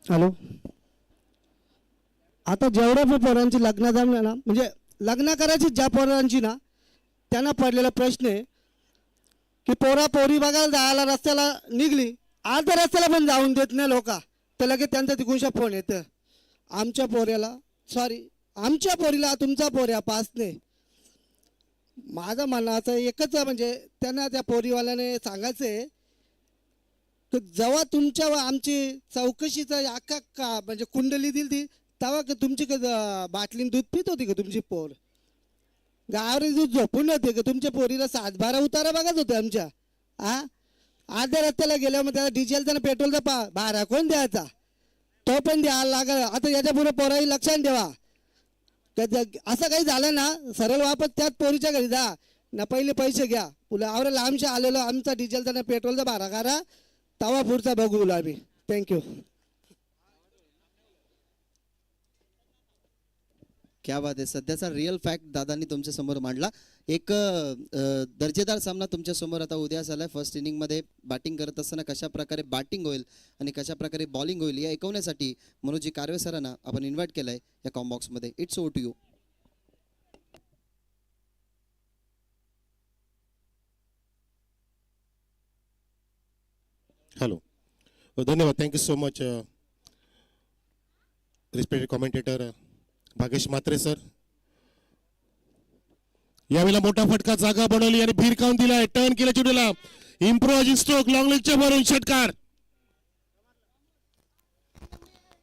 Hello. आता जेवढ्या पण पोरांची लग्न जमलं ना, म्हणजे लग्न करायची ज्या पोरांची ना, त्यांना पडलेला प्रश्न आहे की पोरा पोरी बघायला जायला रस्त्याला निघली, अर्ध्या रस्त्याला पण जाऊन देत नाही लोक. तर लगेच त्यांचा तिकूनशा फोन येतं, आमच्या पोऱ्याला, सॉरी, आमच्या पोरीला तुमचा पोऱ्या पास नाही. माझं म्हणणं एकच आहे, म्हणजे त्यांना त्या पोरीवाल्याने सांगायचं आहे की जेव्हा तुमच्या आमची चौकशीचा अख्खा का म्हणजे कुंडली दिली ती, तेव्हा का तुमची बाटलीन दूध पित होती का तुमची पोर? गावरी दूध झोपून होते का तुमच्या पोरीला? 7-12 उतारा बघत होते आमच्या. हा, अर्ध्या रस्त्याला गेल्यावर मग त्याला डिझेलचा आणि पेट्रोलचा भाडा कोण द्यायचा? तो पण द्यायला लागल. आता याच्या पुढे पोराही लक्षात ठेवा, असं काही झालं ना, सरळ वापस त्याच पोरीच्या घरी जा ना, पहिले पैसे घ्या, पुन्हा आवरे लांबशा आलेलो, आमचा डिझेलचा ना पेट्रोलचा भाडा करा, तवा पुढचा बघू आम्ही. थँक्यू. क्या बात आहे. सध्याचा रिअल फॅक्ट दादांनी तुमच्या समोर मांडला. एक दर्जेदार सामना तुमच्या समोर आता उद्या झालाय. फर्स्ट इनिंगमध्ये बॅटिंग करत असताना कशा प्रकारे बॅटिंग होईल आणि कशा प्रकारे बॉलिंग होईल या ऐकवण्यासाठी मनोजी कारवे सरांना आपण इन्व्हाइट केलंय या कॉम्बॉक्समध्ये. It's over to you. Hello. धन्यवाद. Thank you so much respected commentator Bhagesh Mhatre sir. यावेळेला मोठा फटका जागा बनवली आणि भिरकावून दिलाय, टर्न केला चेंडूला, इम्प्रोवायझिंग स्ट्रोक लॉंग लेगच्या भरून षटकार.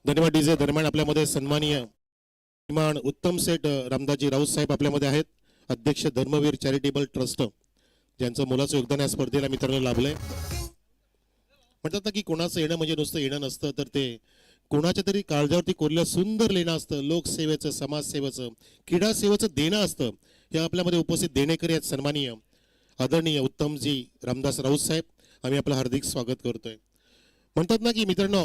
धन्यवाद डीजे. दरम्यान आपल्यामध्ये सन्माननीय श्रीमान उत्तम सेठ रामदासजी राऊत साहेब आपल्यामध्ये आहेत, अध्यक्ष धर्मवीर चॅरिटेबल ट्रस्ट, ज्यांचं मोलाचं योगदान या स्पर्धेला मित्रांनो लाभलंय. म्हणतात ना की कोणाचं येणं म्हणजे नुसतं येणं नसतं, तर ते कोणाच्या तरी काळजावरती कोरलेलं सुंदर लेणं असतं. लोकसेवेचं, समाजसेवेचं, क्रीडा सेवेचं देणं असतं. हे आपल्यामध्ये उपस्थित देणेकरी आहेत सन्माननीय आदरणीय उत्तमजी रामदास राऊत साहेब. आम्ही आपलं हार्दिक स्वागत करतोय. म्हणतात ना की मित्रांनो,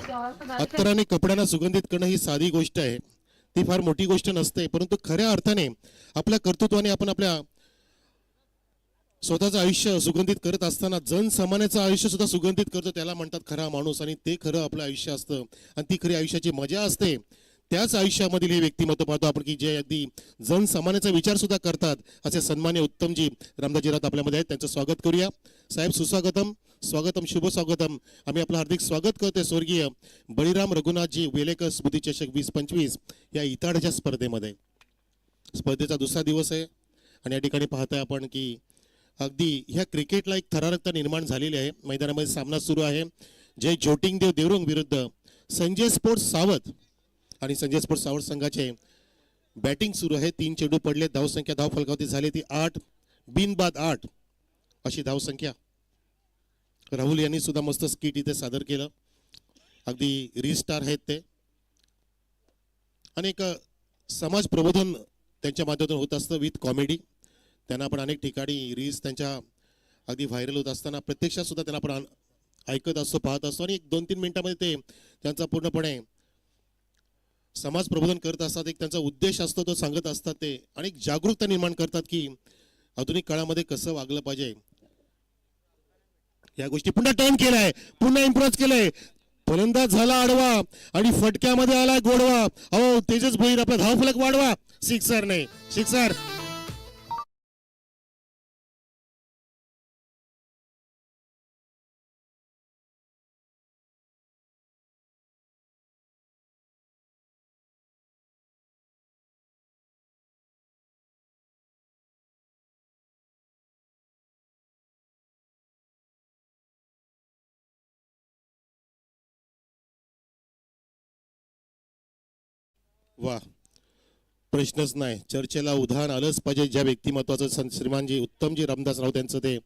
अत्तराने कपड्यांना सुगंधित करणं ही साधी गोष्ट आहे, ती फार मोठी गोष्ट नसते. परंतु खऱ्या अर्थाने आपल्या कर्तृत्वाने आपण आपल्या स्वतःचं आयुष्य सुगंधित करत असताना जनसामान्याचं आयुष्य सुद्धा सुगंधित करतो, त्याला म्हणतात खरा माणूस. आणि ते खरं आपलं आयुष्य असतं आणि ती खरी आयुष्याची मजा असते. त्याच आयुष्यामधील हे व्यक्तिमत्व पाहतो आपण की जे अगदी जनसामान्याचा विचार सुद्धा करतात. असे सन्मान्य उत्तमजी रामदासजी राऊत आपल्यामध्ये आहेत, त्यांचं स्वागत करूया. साहेब सुस्वागतम, स्वागतम, शुभ स्वागतम. आम्ही आपलं हार्दिक स्वागत करतोय स्वर्गीय बळीराम रघुनाथजी वेलेकर स्मृती चषक 2025 या इताडच्या स्पर्धेमध्ये. स्पर्धेचा दुसरा दिवस आहे आणि या ठिकाणी पाहताय आपण की अगदी ह्या क्रिकेटला एक थरारकता निर्माण झालेली आहे. मैदानामध्ये सामना सुरू आहे. जय ज्योतिंगदेव देवरुंग विरुद्ध संजय स्पोर्ट्स सावध. आणि संजय स्पोर्ट्स सावध संघाचे बॅटिंग सुरू आहे. 3 चेंडू पडले. धावसंख्या धाव फलकावती झाली ती 8, बिनबाद 8 अशी धावसंख्या. राहुल यांनी सुद्धा मस्त स्किट इथे सादर केलं. अगदी रिस्टार आहेत ते. अनेक समाज प्रबोधन त्यांच्या माध्यमातून होत असतं विथ कॉमेडी. त्यांना आपण अनेक ठिकाणी रील्स त्यांच्या अगदी व्हायरल होत असताना प्रत्यक्षात सुद्धा त्यांना आपण ऐकत असतो, पाहत असतो. आणि 1-2-3 मिनिटांमध्ये ते त्यांचा पूर्णपणे समाज प्रबोधन करत असतात. एक त्यांचा उद्देश असतो, तो सांगत असतात. ते अनेक जागरूकता निर्माण करतात की आधुनिक काळामध्ये कसं वागलं पाहिजे. या गोष्टी पुन्हा टर्न केलाय, पुन्हा इम्प्रोज केलंय, फलंदाज झाला आडवा आणि फटक्यामध्ये आलाय गोडवा. अहो तेजस भोईर आपला धावफलक वाढवा. सिक्सर नाही, सिक्सर. वा, प्रश्नच नाही, चर्चेला उधाण आलंच पाहिजे. ज्या व्यक्तिमत्वाचं श्रीमानजी उत्तमजी रामदास राऊत यांचं ते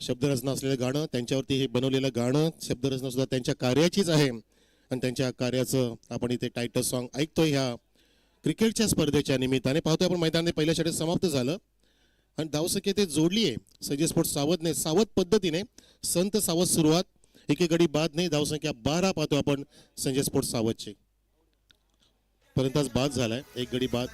शब्दरचना असलेलं गाणं, त्यांच्यावरती हे बनवलेलं गाणं, शब्दरचना सुद्धा त्यांच्या कार्याचीच आहे. आणि त्यांच्या कार्याचं आपण इथे टायटल सॉन्ग ऐकतोय ह्या क्रिकेटच्या स्पर्धेच्या निमित्ताने. पाहतोय आपण मैदानाने पहिल्या षटक समाप्त झालं आणि धावसंख्या ते जोडली आहे. संजय स्पोर्ट्स सावधने सावध पद्धतीने संत सावध सुरुवात, एक गडी बाद नाही. धावसंख्या 12 पाहतो आपण संजय स्पोर्ट्स सावधची. पर्यंतच बाद झालाय, एक गडी बाद.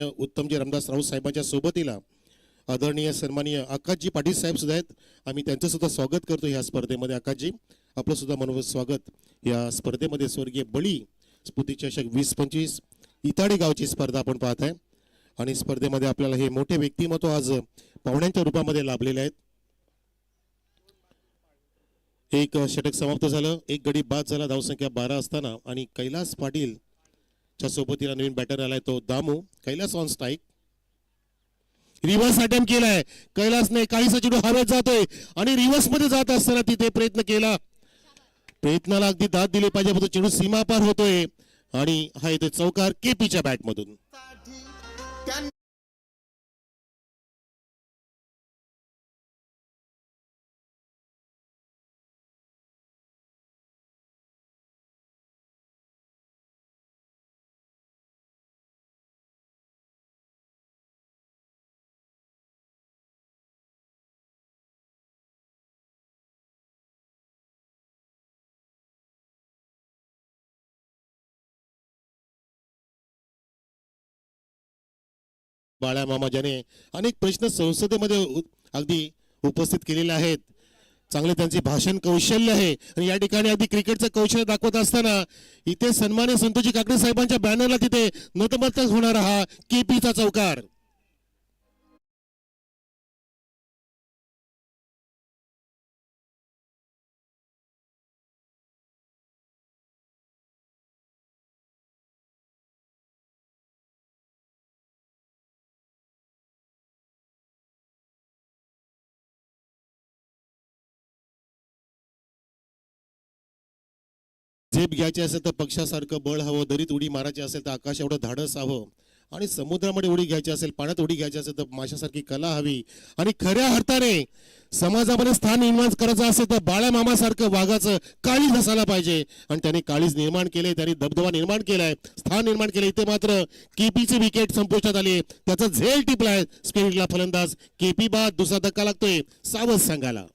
उत्तमजी रामदास राऊत साहेबांच्या सोबतीला आदरणीय सन्माननीय आकाशजी पाटील साहेब सुद्धा आहेत. आम्ही त्यांचं सुद्धा स्वागत करतो ह्या स्पर्धेमध्ये. आकाशजी, आपलं सुद्धा मनोभावे स्वागत. या स्पर्धेमध्ये स्वर्गीय बळी स्फूर्ती चषक 2025 इताडी गावची स्पर्धा आपण पाहत आहे आणि स्पर्धेमध्ये आपल्याला हे मोठे व्यक्तिमत्व आज पाहुण्यांच्या रूपामध्ये लाभलेले आहेत. एक षटक समाप्त झालं, एक गडी बाद झाला धावसंख्या 12 असताना आणि कैलास पाटील च्या सोबतीला नवीन बॅटर आलाय तो Damu. Kailas on strike, reverse attempt केलाय कैलासने. काळीचा चेंडू हवेत जातोय आणि रिव्हर्स मध्ये जात असताना तिथे प्रयत्न केला, प्रयत्नाला अगदी दाद दिली पाहिजे, पण तो चेंडू सीमापार होतोय आणि हा येतोय चौकार केपीच्या बॅट मधून. बाळा मामा ज्याने अनेक प्रश्न संसदेमध्ये अगदी उपस्थित केलेले आहेत. चांगले त्यांचे भाषण कौशल्य आहे आणि या ठिकाणी अगदी क्रिकेटचं कौशल्य दाखवत असताना इथे सन्मान्य संतोषजी काकडे साहेबांच्या बॅनरला तिथे नतमस्तक होणारा हा केपीचा चौकार. झेप घ्यायची असेल तर पक्षासारखं बळ हवं, दरीत उडी मारायची असेल तर आकाश एवढं धाडस हवं आणि समुद्रामध्ये उडी घ्यायची असेल, पाण्यात उडी घ्यायची असेल तर माशासारखी कला हवी आणि खऱ्या अर्थाने समाजामध्ये स्थान निर्माण करायचं असेल तर बाळा मामासारखं वाघाचं काळीज असायला पाहिजे आणि त्याने काळीज निर्माण केले, त्यांनी दबदबा निर्माण केलाय, स्थान निर्माण केलं. इथे मात्र केपीची विकेट संपुष्टात आली, त्याचा झेल टिपलाय स्पिरिटला फलंदाज. केपी बाद, दुसरा धक्का लागतोय सावध संघाला.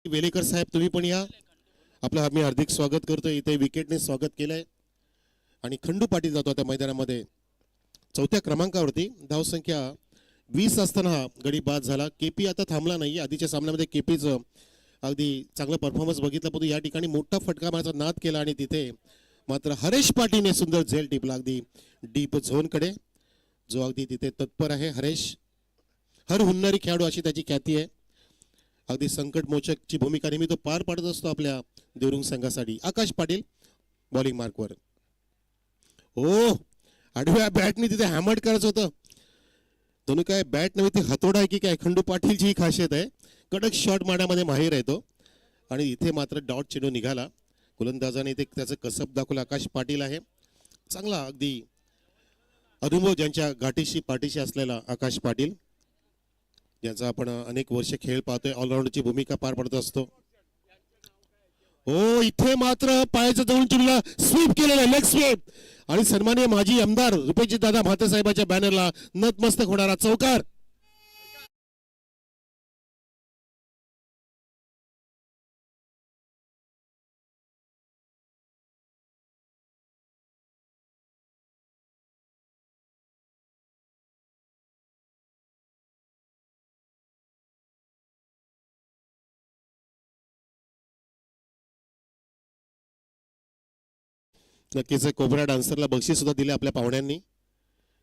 वेलेकर साहेब तुम्ही पण या, आपलं आम्ही हार्दिक स्वागत करतोय. इथे विकेटने स्वागत केलंय आणि खंडू पाटील जातो त्या मैदानामध्ये चौथ्या क्रमांकावरती. धावसंख्या 20 असताना हा गडी बाद झाला. केपी आता थांबला नाही. आधीच्या सामन्यामध्ये केपीचं अगदी चांगला परफॉर्मन्स बघितला, पण या ठिकाणी मोठा फटका मारायचा नाद केला आणि तिथे मात्र हरेश पाटीलने सुंदर झेल टिपला अगदी डीप झोनकडे, जो अगदी तिथे तत्पर आहे. हरेश हर हुन्नरी खेळाडू अशी त्याची ख्याती आहे. अगदी संकटमोचकची भूमिका नेहमी तो पार पाडत असतो आपल्या देवरुंग संघासाठी. आकाश पाटील बॉलिंग मार्कवर. ओ, आडव्या बॅटने तिथे हॅमर्ड करायचं होतं. दोन्ही काय बॅट नव्हे ती हातोडा आहे की काय, खंडू पाटीलची ही खासियत आहे. कडक शॉट मारण्यामध्ये माहीर आहे तो आणि इथे मात्र डॉट चेंडू निघाला. गोलंदाजाने इथे त्याचं कसब दाखवलं. आकाश पाटील आहे चांगला अगदी अनुभव ज्यांच्या गाठीशी पाठीशी असलेला आकाश पाटील, ज्यांचा आपण अनेक वर्ष खेळ पाहतोय, ऑलराऊंडरची भूमिका पार पडत असतो. हो, इथे मात्र पायाच्या जवळून चेंडूला स्वीप केलेला लेग स्वीप आणि सन्माननीय माजी आमदार रुपेशजी दादा म्हाते साहेबांच्या बॅनरला नतमस्तक होणारा चौकार. नक्कीच कोबरा डान्सरला बक्षीस सुद्धा दिले आपल्या पाहुण्यांनी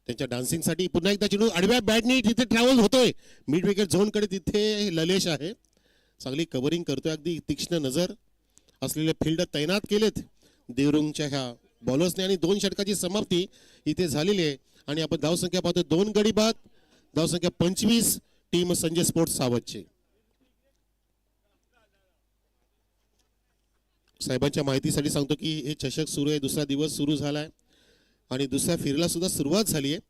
त्यांच्या डान्सिंगसाठी. पुन्हा एकदा चेंडू आडव्या बॅटने तिथे ट्रॅव्हल होतोय मिड विकेट झोनकडे. तिथे ललेश आहे, चांगली कव्हरिंग करतोय. अगदी तीक्ष्ण नजर असलेले फिल्डर तैनात केलेत देवरुंगच्या ह्या बॉलर्सने आणि 2 षटकाची समाप्ती इथे झालेली आहे. आणि आपण धावसंख्या पाहतो 2 गडी बाद, धावसंख्या 25 टीम संजय स्पोर्ट्स सावधची. साहेबांच्या माहितीसाठी सांगतो की हे चषक सुरू आहे, दुसरा दिवस सुरू झालाय आणि दुसऱ्या फेरीला सुद्धा सुरुवात झाली आहे.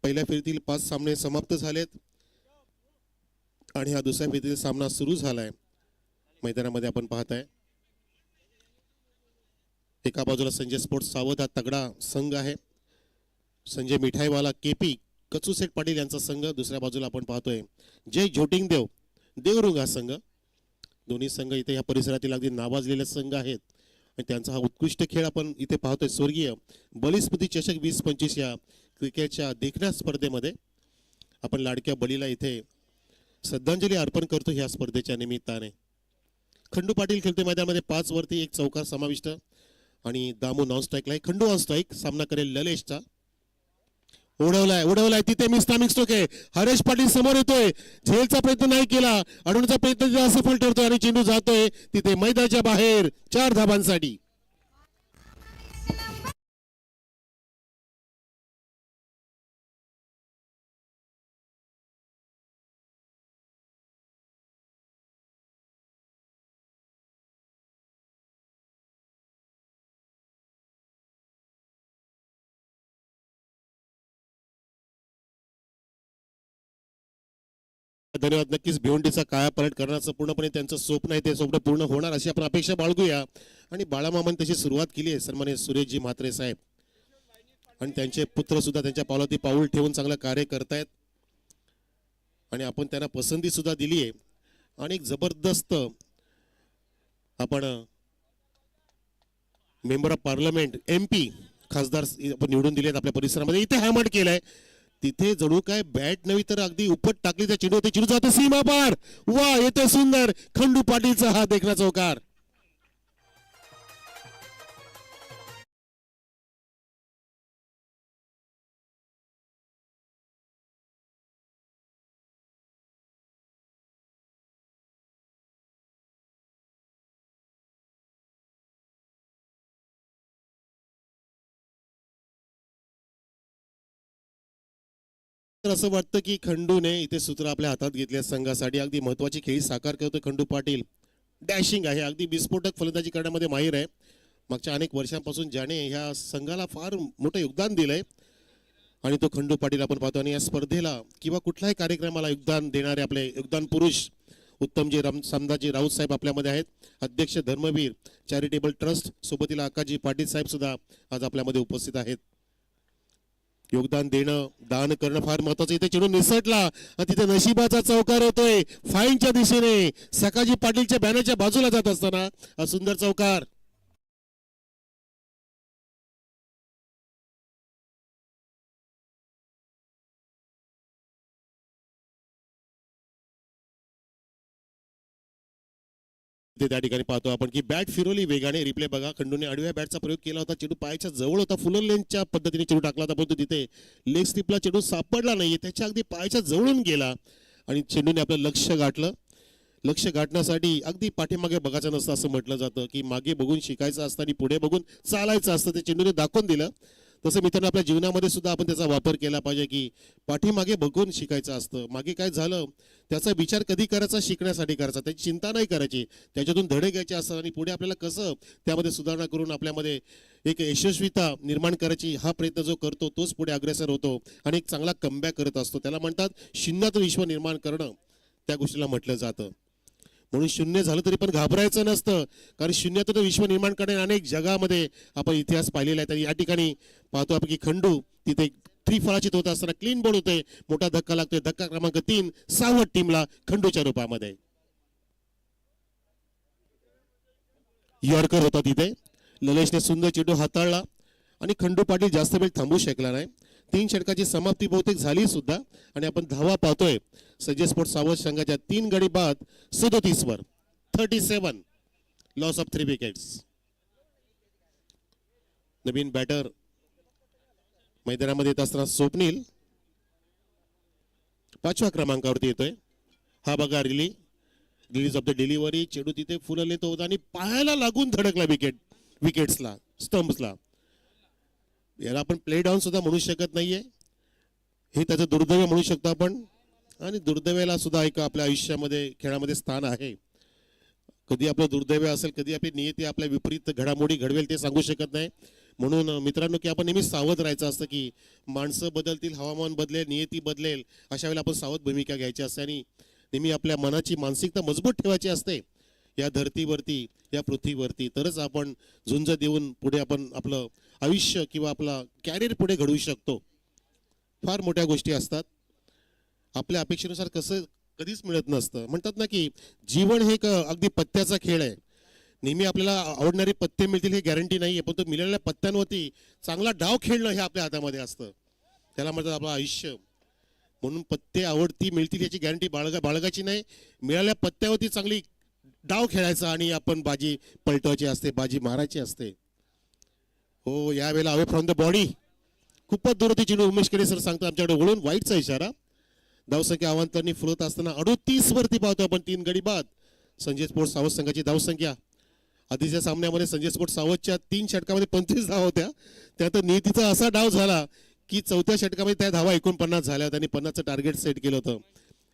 पहिल्या फेरीतील 5 सामने समाप्त झालेत आणि हा दुसऱ्या फेरीतील सामना सुरू झालाय. मैदानामध्ये आपण पाहताय एका बाजूला संजय स्पोर्ट्स सावध हा तगडा संघ आहे. संजय मिठाईवाला केपी कचूसेठ पाटील यांचा संघ. दुसऱ्या बाजूला आपण पाहतोय जय झोटिंग देव देवरुंग हा संघ. दोन्ही संघ इथे या परिसरातील अगदी नावाजलेले संघ आहेत आणि त्यांचा हा उत्कृष्ट खेळ आपण इथे पाहतोय. स्वर्गीय बलिस्मृती चषक 2025 या क्रिकेटच्या देखण्या स्पर्धेमध्ये आपण लाडक्या बलीला इथे श्रद्धांजली अर्पण करतो ह्या स्पर्धेच्या निमित्ताने. खंडू पाटील खेळतोय मैदानामध्ये 5 वरती 1 चौकार समाविष्ट आणि दामू नॉन स्ट्राईकला. खंडू ऑन स्ट्राईक सामना करेल ललेशचा. उडवलाय तिथे मिस्टामिक स्ट्रोक आहे. हरेश पाटील समोर येतोय. झेलचा प्रयत्न नाही केला. अडवण्याचा प्रयत्न असफल ठरतोय आणि चेंडू जातोय तिथे मैदानाच्या बाहेर 4 धाबांसाठी. धन्यवाद. नक्कीच भिवंडीचा काया पलट करण्याचं पूर्णपणे त्यांचं स्वप्न आहे. ते स्वप्न पूर्ण होणार अशी आपण अपेक्षा बाळगूया. आणि बाळामामाने तशी सुरुवात केली आहे सन्माननीय सुरेशजी म्हात्रे साहेब आणि त्यांचे पुत्र सुद्धा त्यांच्या पावलावरती पाऊल ठेवून चांगलं कार्य करतायत आणि आपण त्यांना पसंती सुद्धा दिली आहे. आणि एक जबरदस्त आपण मेंबर ऑफ पार्लमेंट MP खासदार आपण निवडून दिलेत आपल्या परिसरामध्ये. इथे हॅमट केलाय. तिथे जणू काय बॅट नव्हे तर अगदी उपट टाकली त्या चेंडू. ते चेंडू जातो सीमा पार. वा येते सुंदर खंडू पाटीलचा हा देखणा चौकार. तर असं वाटतं की खंडूने इथे सूत्र आपल्या हातात घेतल्या संघासाठी. अगदी महत्वाची खेळी साकार करतोय खंडू पाटील. डॅशिंग आहे. अगदी विस्फोटक फलंदाजी करण्यामध्ये माहीर आहे. मागच्या अनेक वर्षांपासून ज्याने ह्या संघाला फार मोठं योगदान दिलंय आणि तो खंडू पाटील आपण पाहतो. आणि या स्पर्धेला किंवा कुठल्याही कार्यक्रमाला योगदान देणारे आपले योगदान पुरुष उत्तमजी समदाजी राऊत साहेब आपल्यामध्ये आहेत. अध्यक्ष धर्मवीर चॅरिटेबल ट्रस्ट सोबतीला आकाजी पाटील साहेब सुद्धा आज आपल्यामध्ये उपस्थित आहेत. योगदान देणं दान करणं फार महत्वाचं. इथे चेंडू निसटला आणि तिथे नशिबाचा चौकार होतोय फाईनच्या दिशेने. सकाजी पाटीलच्या बॅनरच्या बाजूला जात असताना हा सुंदर चौकार. त्या ठिकाणी पाहतो आपण की बॅट फिरवली वेगाने. रिप्ले बघा. खंडूने आडव्या बॅटचा प्रयोग केला होता. चेंडू पायाच्या जवळ होता. फुलर लेनच्या पद्धतीने चेंडू टाकला होता परंतु तिथे लेग स्लिपला चेंडू सापडला नाही. त्याच्या अगदी पायाच्या जवळून गेला आणि चेंडूने आपलं लक्ष गाठलं. लक्ष गाठण्यासाठी अगदी पाठीमागे बघायचं नसतं असं म्हटलं जातं की मागे बघून शिकायचं असतं आणि पुढे बघून चालायचं असतं. ते चेंडूने दाखवून दिलं. तसं मित्रांनो आपल्या जीवनामध्ये सुद्धा आपण त्याचा वापर केला पाहिजे की पाठीमागे बघून शिकायचं असतं. मागे काय झालं त्याचा विचार कधी करायचा शिकण्यासाठी करायचा. त्याची चिंता नाही करायची. त्याच्यातून धडे घ्यायचे असतात आणि पुढे आपल्याला कसं त्यामध्ये सुधारणा करून आपल्यामध्ये एक यशस्वीता निर्माण करायची हा प्रयत्न जो करतो तोच पुढे अग्रेसर होतो आणि एक चांगला कमबॅक करत असतो. त्याला म्हणतात शून्यातून विश्व निर्माण करणं. त्या गोष्टीला म्हटलं जातं. म्हणून शून्य झालं तरी पण घाबरायचं नसतं कारण शून्यातून विश्व निर्माण करणे अनेक जगामध्ये आपण इतिहास पाहिलेला आहे. तर या ठिकाणी पाहतो आपण की खंडू तिथे 3 फळाचित होत असताना क्लीन बॉल होतोय. मोठा धक्का लागतोय. धक्का क्रमांक 3 सावध टीमला खंडूच्या रूपामध्ये. यॉर्कर होता तिथे. ललेशने सुंदर चेंडू हाताळला आणि खंडू पाटील जास्त वेळ थांबू शकला नाही. 3 षटकाची समाप्ती बहुतेक झाली सुद्धा आणि आपण धावा पाहतोय संजय स्पोर्ट्स सावध संघाच्या 3 गडी बाद 37 वर 37 लॉस ऑफ 3 विकेट्स. नवीन बॅटर मैदानामध्ये येत असताना स्वप्नील 5व्या क्रमांकावरती येतोय. हा बघा रिलीज ऑफ द डिलिव्हरी. चेंडू तिथे फुलले तो होता आणि पायाला लागून धडकला विकेट्सला स्टंप्सला. याला आपण प्ले डाऊन सुद्धा म्हणू शकत नाहीये. हे त्याचं दुर्दैव म्हणू शकतो आपण आणि दुर्दैवाला सुद्धा एक आपल्या आयुष्यामध्ये खेळामध्ये स्थान आहे. कधी आपलं दुर्दैव असेल कधी आपली नियती आपल्या विपरीत घडामोडी घडवेल ते सांगू शकत नाही. म्हणून मित्रांनो की आपण नेहमीच सावध राहायचं असतं की माणसं बदलतील, हवामान बदलेल, नियती बदलेल, अशा वेळेला आपण सावध भूमिका घ्यायची असते आणि नेहमी आपल्या मनाची मानसिकता मजबूत ठेवायची असते या धर्तीवरती, या पृथ्वीवरती. तरच आपण झुंज देऊन पुढे आपण आपलं आयुष्य किंवा आपला कॅरियर पुढे घडवू शकतो. फार मोठ्या गोष्टी असतात, आपल्या अपेक्षेनुसार कसं कधीच मिळत नसतं. म्हणतात ना की जीवन हे एक अगदी पत्त्याचा खेळ आहे. नेहमी आपल्याला आवडणारे पत्ते मिळतील हे गॅरंटी नाही आहे, पण तो मिळालेल्या पत्त्यांवरती चांगला डाव खेळणं हे आपल्या हातामध्ये असतं. त्याला म्हणतात आपलं आयुष्य. म्हणून पत्ते आवडती मिळतील याची गॅरंटी बाळगायची नाही. मिळालेल्या पत्त्यावरती चांगली डाव खेळायचा आणि आपण बाजी पलटवायची असते, बाजी मारायची असते. हो, यावेळेला अवे फ्रॉम द बॉडी खूपच दूर होती चेंडू. उमेश केडे सर सांगतो आमच्याकडे वळून वाईटचा इशारा. धावसंख्या अवांतरणी फुलत असताना 38 वरती पाहतो आपण 3 गडी बाद. संजय स्पोर्ट्स सावध संघाची धावसंख्या आधीच्या सामन्यामध्ये संजय स्पोर्ट्स सावधच्या 3 षटकामध्ये 25 धावा होत्या. त्यात नियतीचा असा डाव झाला की 4थ्या षटकामध्ये त्या धावा 49 झाल्या. त्यांनी 50चं टार्गेट सेट केलं होतं.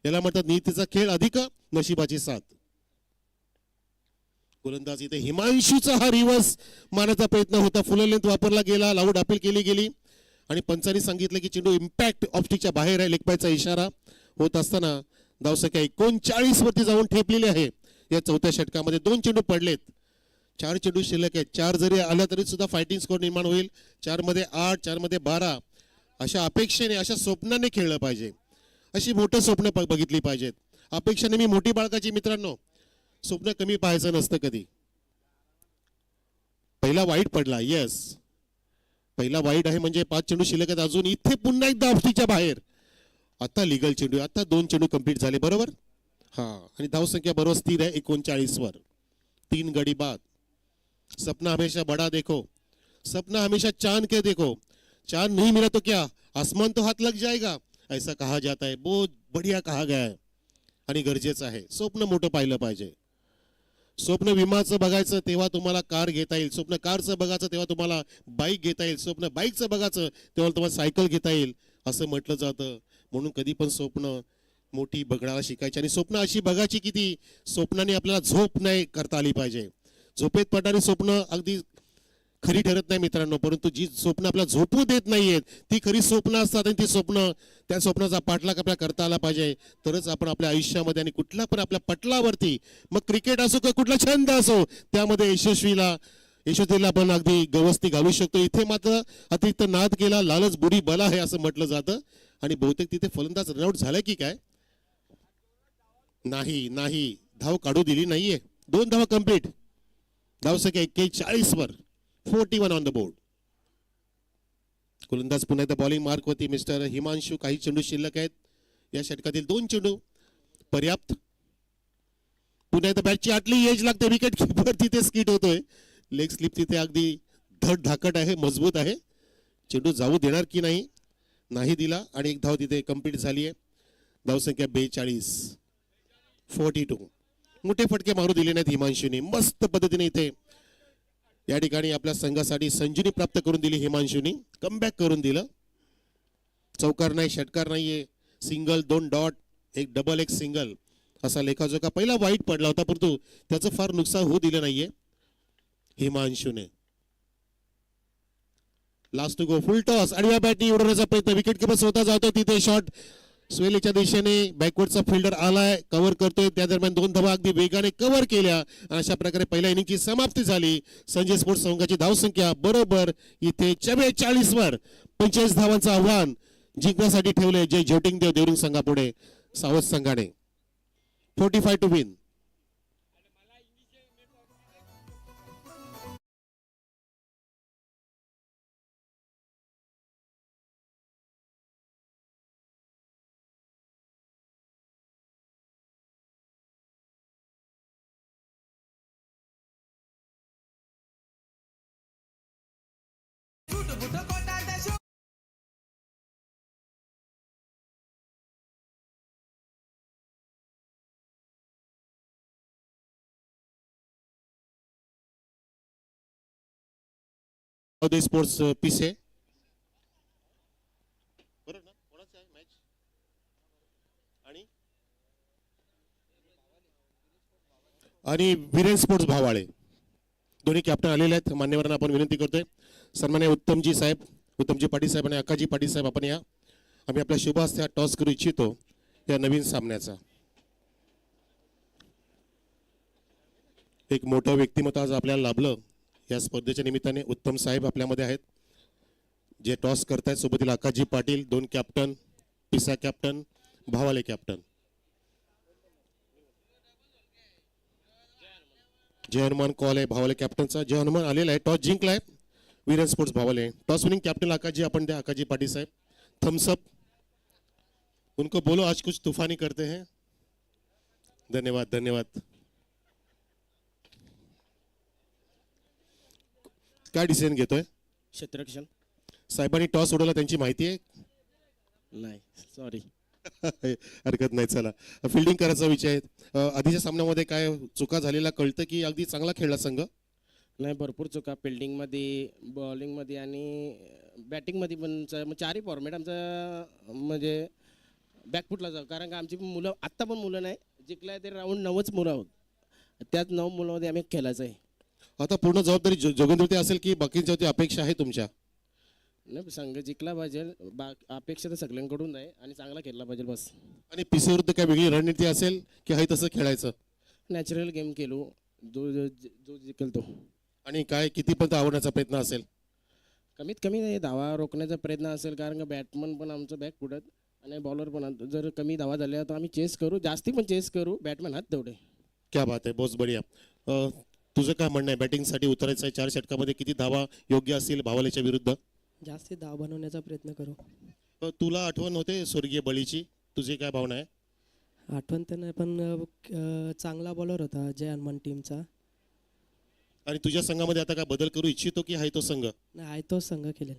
याला म्हणतात नियतीचा खेळ अधिक नशिबाची साथ. गोलंदाज इथे हिमांशूचा हा रिव्हर्स मारण्याचा प्रयत्न होता. फुल लेंथ वापरला गेला, लाऊड अपील केली गेली आणि पंचांनी सांगितलं की चेंडू इम्पॅक्ट ऑप्टिकच्या बाहेर आहे. लेगपायचा इशारा होत असताना धावसंख्या 39 वरती जाऊन ठेपलेली आहे. या 4थ्या षटकामध्ये 2 चेंडू पडलेत, 4 चेंडू शिल्लक आहेत. 4 जरी आल्या तरी सुद्धा फायटिंग स्कोर निर्माण होईल. 4 मध्ये 8, 4 मध्ये 12 अशा अपेक्षेने, अशा स्वप्नाने खेळलं पाहिजे. अशी मोठं स्वप्न बघितली पाहिजेत. अपेक्षाने मी मोठी बाळकाची मित्रांनो, स्वप्न कमी पाहायचं नसतं कधी. पहिला वाईट पडला, येस पहिला वाईट आहे म्हणजे 5 चेंडू शिल्लक आहेत अजून. इथे पुन्हा एकदा ऑप्टिकच्या बाहेर. आता लिगल चेंडू, आता 2 चेंडू कंप्लीट झाले बरोबर. हा, आणि धावसंख्या बरोबर स्थिर आहे 39 वर. 3 गडी बाद. सपना हमेशा बड़ा देखो, सपना हमेशा चांद के देखो. चांद नहीं मिला तो क्या, आसमान तो हाथ लग जाएगा, ऐसा कहा जाता है. बहुत बढ़िया कहा गया है आणि गरजेचं आहे. स्वप्न मोठं पाहिलं पाहिजे. स्वप्न विमाचं बघायचं तेव्हा तुम्हाला कार घेता येईल. स्वप्न कारचं बघायचं तेव्हा तुम्हाला बाईक घेता येईल. स्वप्न बाईकचं बघायचं तेव्हा तुम्हाला सायकल घेता येईल असं म्हटलं जातं. म्हणून कधी पण स्वप्न मोठी बघायला शिकायची आणि स्वप्न अशी बघायची की ती स्वप्नाने आपल्याला झोप नाही करता आली पाहिजे. झोपेत पडणारी स्वप्न अगदी खरी ठरत नाही मित्रांनो, परंतु जी स्वप्न आपल्याला झोपू देत नाहीयेत ती खरी स्वप्न असतात आणि ती स्वप्न, त्या स्वप्नाचा पाठलाग आपल्याला करता आला पाहिजे. तरच आपण आपल्या आयुष्यामध्ये आणि कुठल्या पण आपल्या पटलावरती, मग क्रिकेट असो किंवा कुठला छंद असो, त्यामध्ये यशस्वीला आपण अगदी गवसती घालू शकतो. इथे मात्र अतिरिक्त नाद केला, लालच बुरी बला आहे असं म्हटलं जातं. आणि बहुतेक तिथे फलंदाज रनआउट झालाय की काय, नाही धाव काढू दिली नाहीये. 2 धावा कंप्लीट. धावसंख्या 41 वर, 41 ऑन द बोर्ड. गोलंदाज पुन्हा एकदा बॉलिंग मार्क होती मिस्टर हिमांशू. काही चेंडू शिल्लक आहेत या षटकातील. 2 चेंडू पर्याप्त. पुन्हा एकदा बॅटची आटली एज लागते. विकेट किपर तिथे स्किट होतोय. लेग स्लिप तिथे अगदी धड धाकट आहे, मजबूत आहे. चेंडू जाऊ देणार की नाही दिला आणि 1 धाव तिथे कंप्लीट झाली आहे. धावसंख्या 42, 42. मोठे फटके मारू दिले नाहीत हिमांशूने. मस्त पद्धतीने इथे या ठिकाणी आपल्या संघासाठी संजीवनी प्राप्त करून दिली हिमांशूनी. कमबॅक करून दिलं. चौकार नाही, षटकार नाहीये, सिंगल, 2 डॉट, 1 डबल, 1 सिंगल असा लेखाजोखा. पहिला वाईट पडला होता परंतु त्याचं फार नुकसान होऊ दिलं नाहीये हिमांशूने. Last to go, full toss. आडव्या बॅटनी उडवण्याचा प्रयत्न. विकेट किपर स्वतः जातो तिथे. शॉट स्वेलीच्या दिशेने बॅकवर्डचा फिल्डर आलाय, कव्हर करतोय. त्या दरम्यान 2 धावा अगदी वेगाने कव्हर केल्या. अशा प्रकारे पहिल्या इनिंगची समाप्ती झाली. संजय स्पोर्ट्स संघाची धावसंख्या बरोबर इथे 44 वर. 45 धावांचं आव्हान जिंकण्यासाठी ठेवले जय ज्योतिंगदेव देवरिंग संघापुढे सावध संघाने. 45 टू विन. स्पोर्ट्स पिसे आणि विरेन स्पोर्ट्स भावाळे दोन्ही कॅप्टन आलेले आहेत. मान्यवरांना आपण विनंती करतोय, सन्मान्य उत्तमजी साहेब, उत्तमजी पाटील साहेब आणि अक्काजी पाटील साहेब, आपण या. आम्ही आपल्या शुभ हस्ते टॉस करू इच्छितो या नवीन सामन्याचा. एक मोठं व्यक्तिमत्व आज आपल्याला लाभलं या स्पर्धेच्या निमित्ताने. उत्तम साहेब आपल्यामध्ये आहेत जे टॉस करतायत. सोबतीला अक्काजी पाटील, 2 कॅप्टन, पिसा कॅप्टन, भावाले कॅप्टन. जय हनुमान कॉल आहे भावाले कॅप्टनचा. जय हनुमान आलेला आहे, टॉस जिंकलाय. वीरन स्पोर्ट्स भावाले. टॉस विनिंग कॅप्टन अक्काजी आपण द्या. अक्काजी पाटील साहेब, थम्स अप. उनको बोलो आज कुछ तूफानी करते हैं. धन्यवाद धन्यवाद. काय डिसिजन घेतोय क्षेत्ररक्षण साहेबांनी? टॉस उडवला त्यांची माहिती आहे? नाही, सॉरी. हरकत नाही. चला, फिल्डिंग करायचा विषय आहे. आधीच्या सामन्यामध्ये काय चुका झालेला कळतं की अगदी चांगला खेळला संघ? नाही, भरपूर चुका फिल्डिंगमध्ये, बॉलिंगमध्ये आणि बॅटिंगमध्ये पण. मग चारही फॉर्मॅट आमचा म्हणजे बॅकफुटला जाऊ, कारण का आमची मुलं आत्ता पण मुलं नाही, जिंकलाय ते राऊंड 9च मुलं आहोत. त्याच 9 मुलांमध्ये आम्ही खेळायचं आहे. आता पूर्ण जबाबदारी जोगेंद्रवरती असेल की बाकींच्यावरती अपेक्षा आहे तुमच्या? नाही, संघ जिंकला पाहिजे, अपेक्षा तर सगळ्यांकडून आहे आणि चांगला खेळला पाहिजे बस. आणि पीसी विरुद्ध काय वेगळी रणनीती असेल की आहे तसं खेळायचं? नॅचरल गेम केलो, जो जिंकेल तो. आणि काय कितीपर्यंत आवडण्याचा प्रयत्न असेल? कमीत कमी धावा रोखण्याचा प्रयत्न असेल, कारण का बॅटमन पण आमचं बॅक पुढत आणि बॉलर पण. जर कमी धावा झाल्या तर आम्ही चेस करू, जास्ती पण चेस करू, बॅटमॅन हात तेवढे. क्या बात आहे, बहुत बढिया. तुझं काय म्हणणं आहे, बॅटिंगसाठी उतरायचं आहे 4 षटकामध्ये, किती धावा योग्य असतील भावालेच्या विरुद्ध? जास्ती धाव बनवण्याचा प्रयत्न करू. तुला आठवण होते स्वर्गीय बळीची, तुझी काय भावना आहे? आठवण तर नाही, पण चांगला बॉलर होता जय हनुमान टीमचा. आणि तुझ्या संघामध्ये आता काय बदल करू इच्छितो की आहे तो संघ? नाही, आहे तोच संघ खेळेल.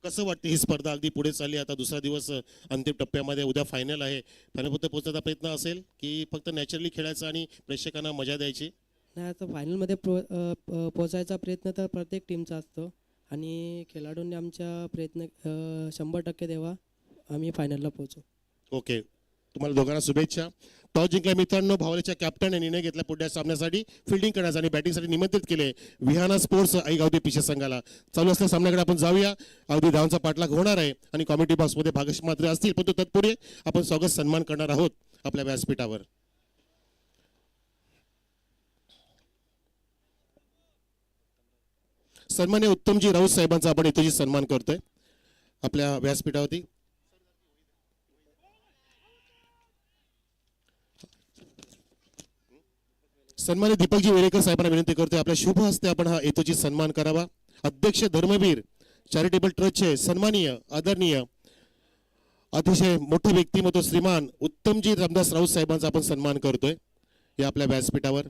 कसं वाटतं ही स्पर्धा अगदी पुढे चालली, आता दुसरा दिवस अंतिम टप्प्यामध्ये, उद्या फायनल आहे. फायनलपर्यंत पोहोचण्याचा प्रयत्न असेल की फक्त नॅचरली खेळायचं आणि प्रेक्षकांना मजा द्यायची? नाही, आता फायनलमध्ये पोचायचा प्रयत्न तर प्रत्येक टीमचा असतो आणि खेळाडूंनी आमच्या प्रयत्न 100% द्यावा, आम्ही फायनलला पोहोचू. ओके, तुम्हाला दोघांना शुभेच्छा. टॉस जिंकल्या मित्रांनो, भावलेच्या कॅप्टनने निर्णय घेतला पुढच्या सामन्यासाठी फिल्डिंग करण्याचा आणि बॅटिंगसाठी निमंत्रित केले विहाना स्पोर्ट्स गावठी पिशा संघाला. चालू असलेल्या सामन्याकडे आपण जाऊया. अगदी धावांचा पाठलाग होणार आहे आणि कॉमेडी बॉक्समध्ये भागश मात्र असतील, पण तो तत्पूर्वी आपण स्वागत सन्मान करणार आहोत आपल्या व्यासपीठावर. सन्मान्य उत्तमजी राऊत साहेबांचा आपण इथेही सन्मान करतोय आपल्या व्यासपीठावरती. सन्मान्य दीपकजी वेरेकर साहेबांना विनंती करतोय आपल्या शुभ हस्ते आपण हा हेतूची सन्मान करावा. अध्यक्ष धर्मवीर चॅरिटेबल ट्रस्टचे सन्माननीय आदरणीय अतिशय मोठे व्यक्तिमत्व श्रीमान उत्तमजी रामदास राऊत साहेबांचा आपण सन्मान करतोय या आपल्या व्यासपीठावर.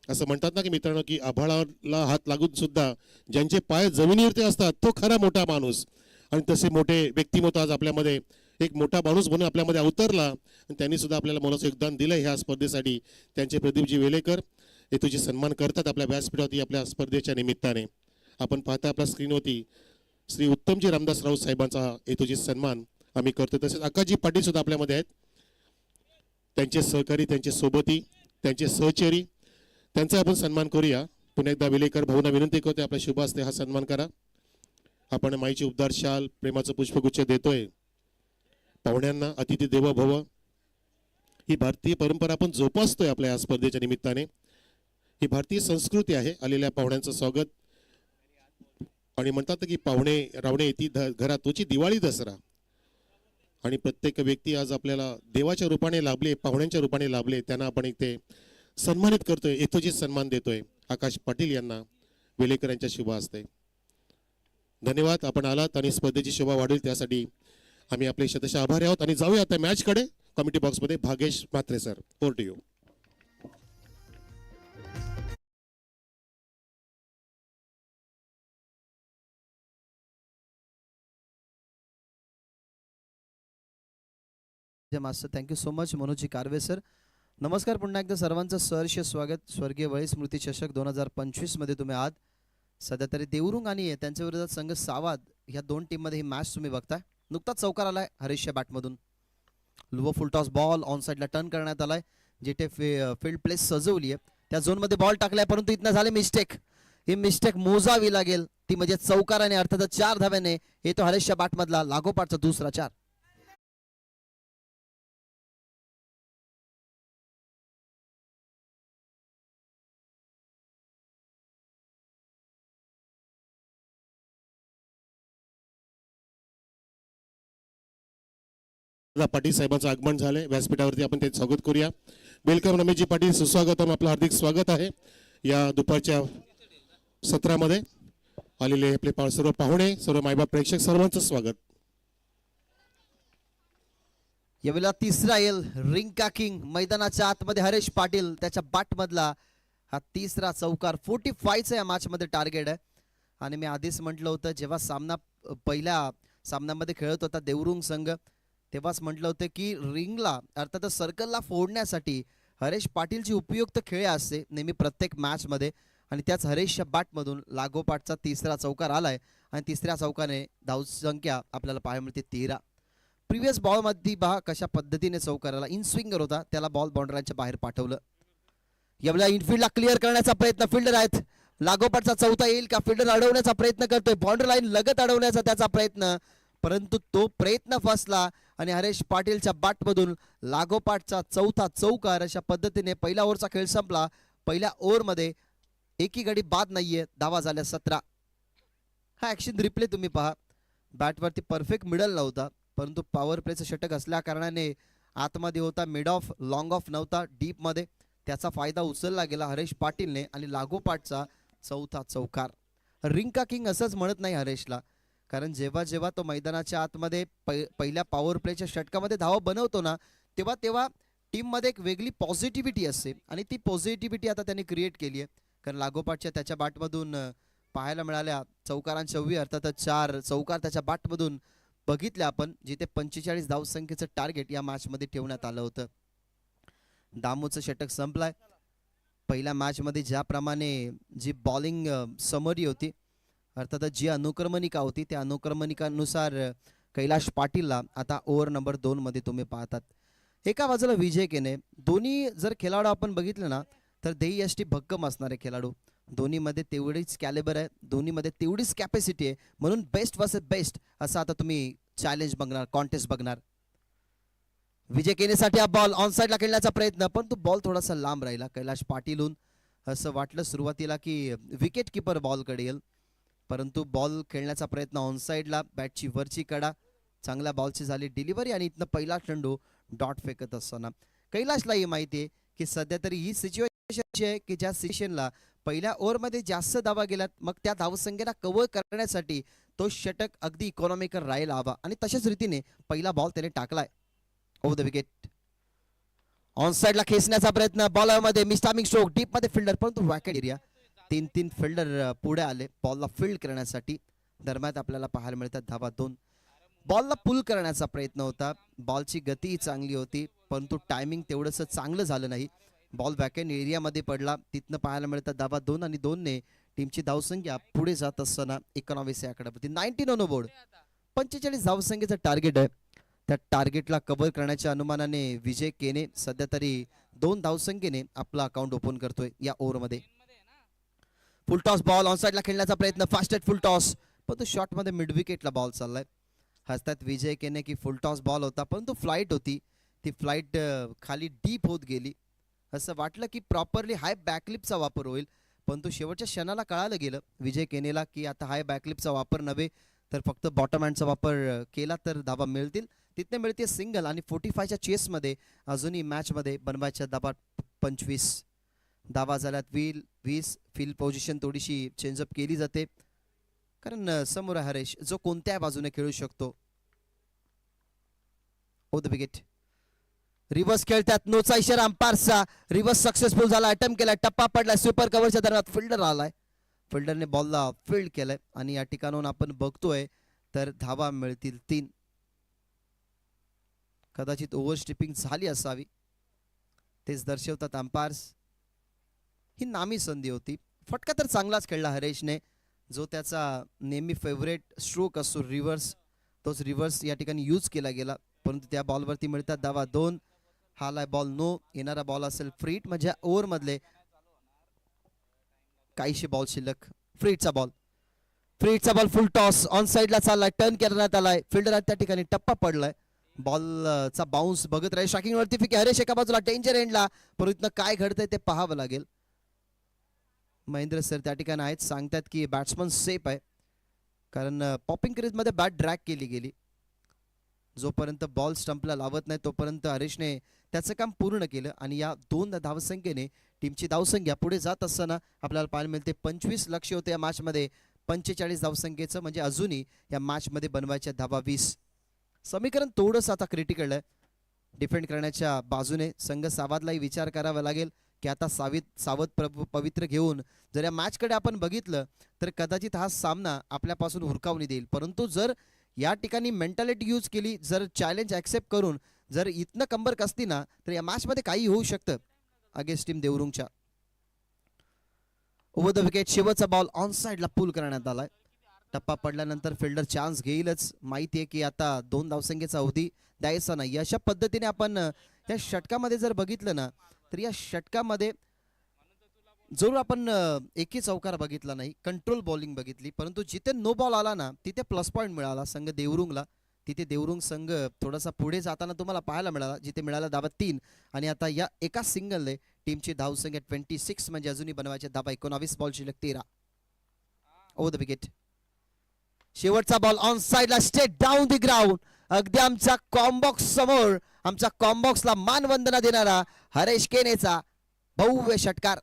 असं म्हणतात ना की मित्रांनो की आभाळाला हात लागून सुद्धा ज्यांचे पाय जमिनीवरती असतात तो खरा मोठा माणूस. आणि तसे मोठे व्यक्तिमत्व आज आपल्यामध्ये एक मोठा माणूस म्हणून आपल्यामध्ये अवतरला आणि त्यांनी सुद्धा आपल्याला मोलाचं योगदान दिलं ह्या स्पर्धेसाठी. त्यांचे प्रदीपजी वेलेकर हे तुझे सन्मान करतात आपल्या व्यासपीठावरती आपल्या स्पर्धेच्या निमित्ताने. आपण पाहता आपल्या स्क्रीनवरती श्री उत्तमजी रामदास राऊत साहेबांचा हेतूची सन्मान आम्ही करतो. तसेच अक्काजी पाटील सुद्धा आपल्यामध्ये आहेत, त्यांचे सहकारी, त्यांचे सोबती, त्यांचे सहचरी, त्यांचा आपण सन्मान करूया. पुन्हा एकदा वेलेकर भाऊंना विनंती करतोय आपल्या शुभ हस्ते हा सन्मान करा. आपण माईची उबदार शाल, प्रेमाचं पुष्पगुच्छ देतोय पाहुण्यांना. अतिथी देवो भव ही भारतीय परंपरा आपण जोपासतोय आपल्या या स्पर्धेच्या निमित्ताने. ही भारतीय संस्कृती आहे. आलेल्या पाहुण्यांचं स्वागत. आणि म्हणतात की पाहुणे रावणे येती घरात तोची दिवाळी दसरा. आणि प्रत्येक व्यक्ती आज आपल्याला देवाच्या रूपाने लाभले, पाहुण्यांच्या रूपाने लाभले, त्यांना आपण एक ते सन्मानित करतोय, यथोचित सन्मान देतोय आकाश पाटील यांना वेलेकर यांच्या शुभ हस्ते. धन्यवाद, आपण आलात आणि स्पर्धेची शोभा वाढेल त्यासाठी आम्ही आपले शतशः आभारी आहोत. आणि जाऊया आता मॅचकडे. कमिटी बॉक्समध्ये Bhagesh Mhatre sir, over to you. Master, thank you so much. Manoji Karve sir, नमस्कार. पुन्हा एकदा सर्वांचं सहर्ष स्वागत. स्वर्गीय वळी स्मृती चषक 2025 मध्ये तुम्ही आहात. सध्या तरी देवरुंग आणि त्यांच्या विरोधात संघ सावाद ह्या 2 टीममध्ये ही मॅच तुम्ही बघताय. नुकताच चौकार आलाय हरीशच्या बॅटमधून. Low full toss ball on साईडला टर्न करण्यात आलाय. जिथे फील्ड प्लेस सजवली आहे त्या झोनमध्ये बॉल टाकलाय, परंतु इथनं झाले मिस्टेक. ही मिस्टेक मोजावी लागेल, ती म्हणजे चौकार आणि अर्थातच 4 धाव्याने येतो हरेशच्या बॅटमधला लागोपाठचा दुसरा 4. पाटील साहेबांचं आगमन झालंय व्यासपीठावरती, आपण ते स्वागत करूया. वेलकम रमेशजी पाटील, सुस्वागतम, आपलं हार्दिक स्वागत आहे या दुपारच्या सत्रामध्ये. आलेले आपले सर्व पाहुणे, सर्व मायबाप प्रेक्षक, सर्वांचं स्वागत. यावेळेला तिसरा येईल रिंका किंग मैदानाच्या आतमध्ये हरेश पाटील, त्याच्या बॅटमधला हा तिसरा चौकार. 45चा या मॅचमध्ये टार्गेट आहे. आणि मी आधीच म्हटलं होतं, जेव्हा सामना पहिल्या सामन्यामध्ये खेळत होता देवरुंग संघ, तेव्हाच म्हटलं होतं की रिंगला अर्थातच सर्कलला फोडण्यासाठी हरेश पाटीलची उपयुक्त खेळी असते नेहमी प्रत्येक मॅचमध्ये. आणि त्याच हरेशच्या बॅटमधून लागोपाठचा तिसरा चौकार आलाय आणि तिसऱ्या चौकाने धावसंख्या आपल्याला पाहायला मिळते 13. प्रिव्हियस बॉलमध्ये पहा कशा पद्धतीने चौकाराला इन स्विंगर होता, त्याला बॉल बाउंड्रीच्या बाहेर पाठवलं. यावेळेला इनफिल्डला क्लिअर करण्याचा प्रयत्न, फिल्डर आहेत, लागोपाठचा चौथा येईल का, फिल्डर अडवण्याचा प्रयत्न करतोय, बाउंड्री लाईन लगत अडवण्याचा त्याचा प्रयत्न, परंतु तो प्रयत्न फसला आणि हरेश पाटीलच्या बॅटमधून लागोपाठचा चौथा चौकार. अशा पद्धतीने पहिला ओव्हरचा खेळ संपला. पहिल्या ओव्हरमध्ये एकही गडी बाद नाहीये, धावा झाल्या 17. हा ऍक्शन रिप्ले तुम्ही पहा, बॅटवरती परफेक्ट मिडल नव्हता, परंतु पॉवर प्लेचं षटक असल्या कारणाने आतमध्ये होता, मिड ऑफ लॉंग ऑफ नव्हता, डीप मध्ये, त्याचा फायदा उचलला गेला हरेश पाटीलने आणि लागोपाठचा चौथा चौकार. रिंका किंग असंच म्हणत नाही हरेशला, कारण जेव्हा जेव्हा तो मैदानाच्या आतमध्ये पहिल्या पॉवर प्लेच्या षटकामध्ये धावा बनवतो ना, तेव्हा तेव्हा टीममध्ये एक वेगळी पॉझिटिव्हिटी असते आणि ती पॉझिटिव्हिटी आता त्यांनी क्रिएट केली आहे. कारण लागोपाठच्या त्याच्या बॅटमधून पाहायला मिळाल्या चौकारांच्या अर्थातच 4 चौकार त्याच्या बॅटमधून बघितले आपण, जिथे 45 धावसंख्येचं टार्गेट या मॅचमध्ये ठेवण्यात आलं होतं. दामूचं षटक संपलाय. पहिल्या मॅचमध्ये ज्याप्रमाणे जी बॉलिंग समरी होती, अर्थातच जी अनुक्रमणिका होती, त्या अनुक्रमणिकानुसार कैलाश पाटीलला आता ओव्हर नंबर 2 मध्ये तुम्ही पाहतात. एका बाजूला विजय केने, दोन्ही जर खेळाडू आपण बघितले ना तर देही यष्टी भक्कम असणारे खेळाडू, दोन्हीमध्ये तेवढीच कॅलिबर आहे, दोन्हीमध्ये तेवढीच कॅपॅसिटी आहे, म्हणून बेस्ट वर्सेस बेस्ट असं आता तुम्ही चॅलेंज बघणार, कॉन्टेस्ट बघणार. विजय केनेसाठी हा बॉल ऑन साईडला खेळण्याचा प्रयत्न, पण तो बॉल थोडासा लांब राहिला कैलाश पाटीलहून. असं वाटलं सुरुवातीला की विकेट किपर बॉलकडे येईल, परंतु बॉल खेळण्याचा प्रयत्न ऑन साईडला, बॅटची वरची कडा, चांगल्या बॉलची झाली डिलिव्हरी आणि इथनं पहिला चेंडू डॉट फेकत असताना कैलाशलाही माहिती आहे की सध्या तरी ही सिच्युएशन अशी आहे की ज्या सिच्युएशनला पहिल्या ओव्हरमध्ये जास्त धावा गेल्यात, मग त्या धावसंख्येला कव्हर करण्यासाठी तो षटक अगदी इकॉनॉमिकल राहायला हवा आणि तशाच रीतीने पहिला बॉल त्याने टाकलाय ओव्हर द विकेट. ऑन साईडला खेचण्याचा प्रयत्न, बॉलरमध्ये मिस्टामिंग स्ट्रोक, डीप मध्ये फिल्डर, परंतु वॅकेट एरिया, 3 फिल्डर पुढे आले बॉलला फील्ड करण्यासाठी. दरम्यान आपल्याला पाहायला मिळतात धावा 2. बॉलला पुल करण्याचा प्रयत्न होता, बॉलची गती चांगली होती, परंतु टायमिंग तेवढंच चांगलं झालं नाही. बॉल वॅकेट एरियामध्ये पडला, तिथनं पाहायला मिळतात धावा 2 आणि 2ने टीमची धावसंख्या पुढे जात असताना 19 या आकड्यावरती 19 ऑन बोर्ड. 45 धावसंख्येचं टार्गेट आहे, त्या टार्गेटला कव्हर करण्याच्या अनुमानाने विजय केने सध्या तरी 2 धावसंख्येने आपलं अकाउंट ओपन करतोय या ओव्हरमध्ये. फुल टॉस बॉल ऑन साईडला खेळण्याचा प्रयत्न, फास्टेड फुल टॉस, पण तो शॉट मध्ये मिड विकेटला बॉल चाललाय. हसतात विजय केने की फुल टॉस बॉल होता, परंतु फ्लाईट होती, ती फ्लाईट खाली डीप होत गेली. असं वाटलं की प्रॉपरली हाय बॅकलिपचा वापर होईल, परंतु शेवटच्या क्षणाला कळालं गेलं विजय केनेला की आता हाय बॅकलिपचा वापर नव्हे तर फक्त बॉटम हँडचा वापर केला तर धावा मिळतील. तिथने मिळते सिंगल आणि 45च्या चेसमध्ये अजूनही मॅचमध्ये बनवायच्या धावा 25 धावा झाल्यात. 20 फील्ड पोझिशन थोडीशी चेंजअप केली जाते, कारण समोर हरेश जो कोणत्या बाजूने खेळू शकतो. ओ द विकेट, रिव्हर्स खेळतात, नोचा इशारा अंपायरचा, रिव्हर्स सक्सेसफुल झाला, अटेम्प्ट केला, टप्पा पडला, स्वीपर कव्हरच्या दरम्यान फिल्डर आलाय, फिल्डरने बॉलला फील्ड केलंय आणि या ठिकाणाहून आपण बघतोय तर धावा मिळतील 3. कदाचित ओव्हर स्ट्रिपिंग झाली असावी, तेच दर्शवतात अंपायर्स. ही नामी संधी होती, फटका तर चांगलाच खेळला हरेशने, जो त्याचा नेहमी फेवरेट स्ट्रोक असतो रिव्हर्स, तोच रिव्हर्स या ठिकाणी यूज केला गेला, परंतु त्या बॉलवरती मिळतात धावा 2. हालाय बॉल नो, येणारा बॉल असेल फ्रीट, म्हणजे ओव्हर मधले काहीशी बॉल शिल्लक. फ्रीडचा बॉल फुल टॉस ऑन साईडला चाललाय, टर्न करण्यात आलाय, फिल्डर त्या ठिकाणी टप्पा पडलाय. बॉलचा बाउन्स बघत राहील. शॉकिंग वरती फिकी. हरेश एका बाजूला डेंजर एंडला, परंतु काय घडतंय ते पाहावं लागेल. महेंद्र सर त्या ठिकाणी आहेत, सांगतात की बॅट्समन सेफ आहे, कारण पॉपिंग क्रीज मध्ये बॅट ड्रॅग केली गेली. जोपर्यंत बॉल स्टंपला लावत नाही तोपर्यंत हरीशने त्याचं काम पूर्ण केलं आणि या 2 धावसंख्येने टीमची धावसंख्या पुढे जात असताना आपल्याला पाहायला मिळते. 25 लक्ष्य होते या मॅचमध्ये, 45 धावसंख्येचं, म्हणजे अजूनही या मॅचमध्ये बनवायच्या धावा 20. समीकरण थोडंसं आता क्रिटिकल आहे. डिफेंड करण्याच्या बाजूने संघ सावधलाही विचार करावा लागेल की आता सावध पवित्र घेऊन जर या मॅचकडे आपण बघितलं तर कदाचित हा सामना आपल्यापासून हुरकावणी देईल. परंतु जर या ठिकाणी मेंटॅलिटी यूज केली, जर चॅलेंज ॲक्सेप्ट करून जर इथनं कंबर कसती ना, तर या मॅचमध्ये काही होऊ शकतं अगेन्स्ट टीम देवरुंगच्या. ओव्हर द विकेट शेवटचा बॉल ऑन साईडला पुल करण्यात आलाय. टप्पा पडल्यानंतर फिल्डर चान्स घेईलच. माहिती आहे की आता 2 धावसंख्येचा अवधी द्यायचा नाही. अशा पद्धतीने आपण या षटकामध्ये जर बघितलं ना, तर या षटकामध्ये जरूर आपण एकही चौकार बघितला नाही, कंट्रोल बॉलिंग बघितली, परंतु जिथे नो बॉल आला ना तिथे प्लस पॉईंट मिळाला संघ देवरुंगला. तिथे देवरुंग संघ थोडासा पुढे जाताना तुम्हाला पाहायला मिळाला, जिथे मिळाला धावा 3 आणि आता या एका सिंगलने टीमची धावसंख्या 26, म्हणजे अजूनही बनवायच्या धावा 19, बॉल शिल्लक 13. ओव्हर द विकेट शेवटचा बॉल ऑन साइडला स्ट्रेट डाऊन द ग्राउंड, अगदी आमच्या कॉम्बॉक्स समोर, आमच्या कॉम्बॉक्सला मानवंदना देणारा हरेश केनेचा भव्य षटकार.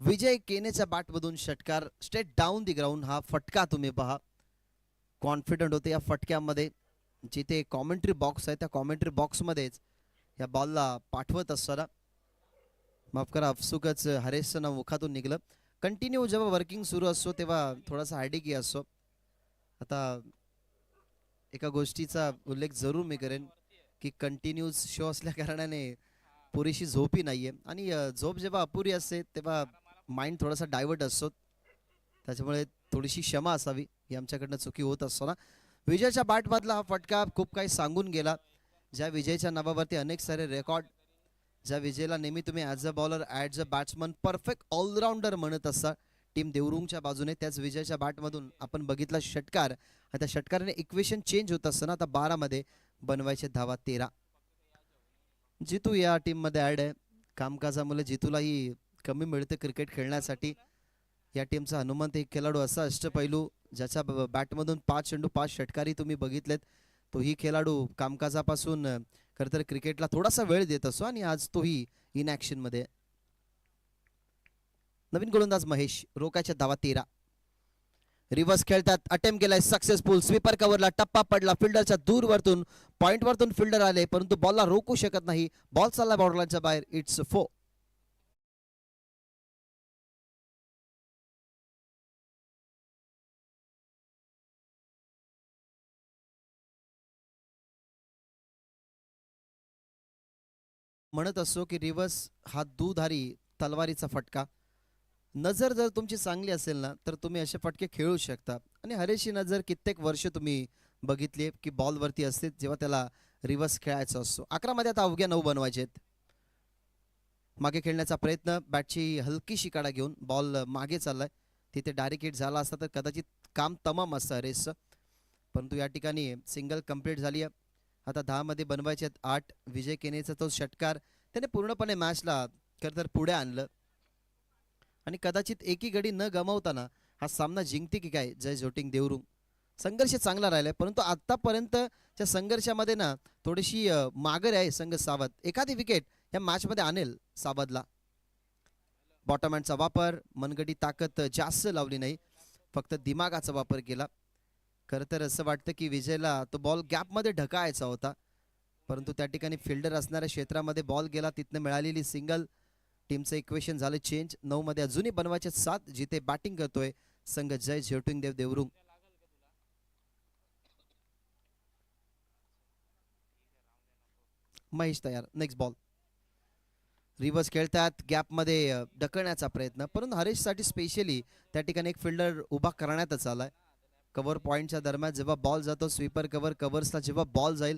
विजय केनेच्या बॅटमधून षटकार स्ट्रेट डाऊन दी ग्राउंड. हा फटका तुम्ही पहा, कॉन्फिडंट होते या फटक्यामध्ये. जिथे कॉमेंट्री बॉक्स आहे त्या कॉमेंट्री बॉक्समध्येच या बॉलला पाठवत असताना, माफ करा, अफसुकच हरेशचं नाव मुखातून निघलं. कंटिन्यू जेव्हा वर्किंग सुरू असतो तेव्हा थोडासा हॅडिकी असतो. आता एका गोष्टीचा उल्लेख जरूर मी करेन की कंटिन्यूज शो असल्या कारणाने पुरेशी झोपही नाहीये, आणि झोप जेव्हा अपुरी असते तेव्हा माइंड थोडासा डायव्हर्ट असतो, त्याच्यामुळे थोडीशी क्षमा असावी, ही आमच्याकडनं चुकी होत असताना. विजयच्या बॅटमधला हा फटका खूप काही सांगून गेला. ज्या विजयच्या नावावरती अनेक सारे रेकॉर्ड, ज्या विजयला नेहमी तुम्ही as a bowler, as a batsman, perfect allrounder म्हणत असता टीम देवरुंगच्या बाजूने, त्याच विजयच्या बॅटमधून आपण बघितला षटकार. त्या षटकाराने इक्वेशन चेंज होत असताना आता 12 मध्ये बनवायचे धावा 13. जितू या टीम मध्ये ऍड आहे. कामकाजामुळे जितूलाही कमी मिळते क्रिकेट खेळण्यासाठी. या टीमचा हनुमंत एक खेळाडू असा अष्टपैलू ज्याच्या बॅटमधून 5 चेंडू 5 षटकारी तुम्ही बघितलेत. तोही खेळाडू कामकाजापासून खरं तर क्रिकेटला थोडासा वेळ देत असतो आणि आज तोही इन ऍक्शन मध्ये. नवीन गोलंदाज महेश, रोकाच्या धावा 13. रिव्हर्स खेळतात, अटेम्प्ट केलाय सक्सेसफुल. स्वीपर कव्हरला टप्पा पडला, फिल्डरच्या दूर वरतून पॉइंट वरतून फिल्डर आले, परंतु बॉलला रोखू शकत नाही. बॉल चालला बॉर्डरलाईनच्या बाहेर. इट्स 4. म्हणत असतो की रिव्हर्स हा दुधारी तलवारीचा फटका. नजर जर तुमची चांगली असेल ना तर तुम्ही असे फटके खेळू शकता. आणि हरेशची नजर कित्येक वर्ष तुम्ही बघितली की बॉलवरती असते जेव्हा त्याला रिव्हर्स खेळायचा असतो. 11 मध्ये आता अवघ्या 9 बनवायचे आहेत. मागे खेळण्याचा प्रयत्न, बॅटची हलकीशी काढा घेऊन बॉल मागे चाललाय. तिथे डायरेक्ट हिट झाला असता तर कदाचित काम तमाम असतं हरेशचं, परंतु या ठिकाणी सिंगल कंप्लीट झाली आहे. आता 10 मध्ये बनवायचे आहेत 8. विजय केनेचा तो षटकार त्याने पूर्णपणे मॅचला खरं तर पुढे आणलं आणि कदाचित एकी गडी न गमावताना हा सामना जिंकते की काय जय झोटिंग देवरुंग. संघर्ष चांगला राहिलाय, परंतु आतापर्यंतच्या संघर्षामध्ये ना थोडीशी माघार आहे संघ सावध. एखादी विकेट या मॅच मध्ये आणेल सावधला. बॉटम हँडचा वापर, मनगटी ताकद जास्त लावली नाही, फक्त दिमागाचा वापर केला. खरं तर असं वाटतं की विजयला तो बॉल गॅपमध्ये ढकायचा होता, परंतु त्या ठिकाणी फिल्डर असणाऱ्या क्षेत्रामध्ये बॉल गेला. तिथनं मिळालेली सिंगल. टीमचं इक्वेशन झालं चेंज. 9 मध्ये अजूनही बनवायचे 7, जिथे बॅटिंग करतोय संघ जय झोटिंग देव देवरुंग. महेश तयार. Next ball. रिव्हर्स खेळतात गॅपमध्ये ढकलण्याचा प्रयत्न, परंतु हरेशसाठी स्पेशली त्या ठिकाणी एक फिल्डर उभा करण्यातच आलाय. कव्हर पॉईंटच्या दरम्यान जेव्हा बॉल जातो स्वीपर कव्हर्सला जेव्हा बॉल जाईल,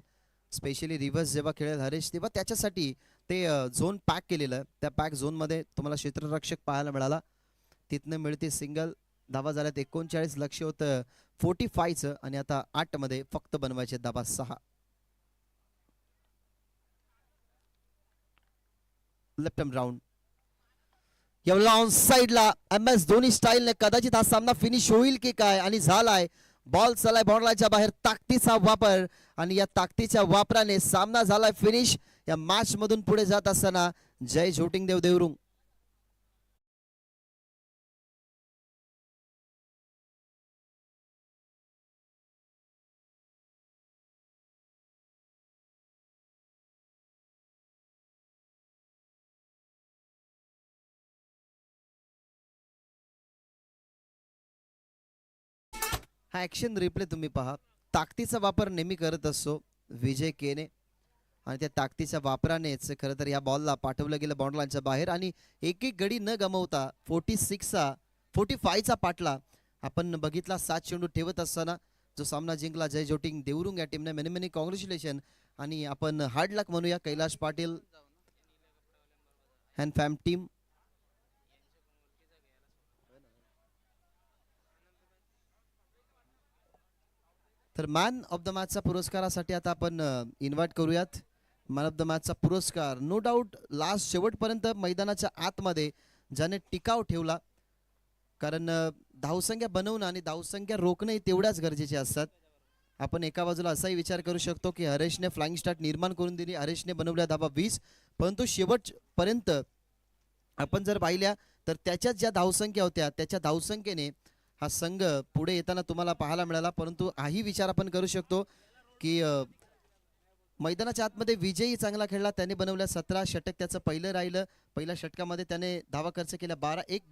स्पेशली रिव्हर्स जेव्हा खेळेल हरेश, तेव्हा त्याच्यासाठी ते झोन पॅक केलेलं आहे. त्या पॅक झोनमध्ये तुम्हाला क्षेत्ररक्षक पाहायला मिळाला. तिथनं मिळते सिंगल. धावा झाल्यात 39, लक्ष होतं 45चं आणि आता 8 मध्ये फक्त बनवायचे धावा 6. लेफ्ट आर्म राऊंड एवढा ऑन साइडला MS धोनी स्टाईलने कदाचित हा सामना फिनिश होईल की काय, आणि झालाय. बॉल चालाय बॉर्डरच्या बाहेर, ताकदीचा वापर, आणि या ताकदीच्या वापराने सामना झालाय फिनिश. या मॅच मधून पुढे जात असताना जय झोटिंगदेव देवरुंग. हा ऍक्शन रिप्ले तुम्ही पहा. ताकदीचा वापर नेहमी करत असतो विजय केने, आणि त्या ताकदीच्या वापरानेच खरं तर या बॉलला पाठवलं गेलं बाउंड्रीच्या बाहेर, आणि एक एक गडी न गमवता 45चा पाटला आपण बघितला. 7 चेंडू ठेवत असताना जो सामना जिंकला जय जोटिंग देवरुंग या टीमने. मेनी मेनी कॉंग्रॅच्युलेशन, आणि आपण हार्ड लक म्हणूया कैलाश पाटील हॅन्ड फॅम टीम. तर मॅन ऑफ द मॅचचा पुरस्कारासाठी आता आपण इन्व्हाइट करूयात. मॅन ऑफ द मॅचचा पुरस्कार नो डाऊट लास्ट शेवटपर्यंत मैदानाच्या आतमध्ये ज्याने टिकाव ठेवला, कारण धावसंख्या बनवणं आणि धावसंख्या रोखणं तेवढ्याच गरजेचे असतात. आपण एका बाजूला असाही विचार करू शकतो की हरेशने फ्लाइंग स्टार्ट निर्माण करून दिली, हरेशने बनवल्या धावा 20, परंतु शेवटपर्यंत आपण जर पाहिल्या तर त्याच्यात ज्या धावसंख्या होत्या त्याच्या धावसंख्येने हा संघ पुढे येताना तुम्हाला पाहायला मिळाला. परंतु हाही विचार आपण करू शकतो की मैदानाच्या आतमध्ये विजयी चांगला खेळला. त्याने बनवल्या 17 षटक, त्याचं पहिलं राहिलं. पहिल्या षटकामध्ये त्याने धावा खर्च केल्या 12. एक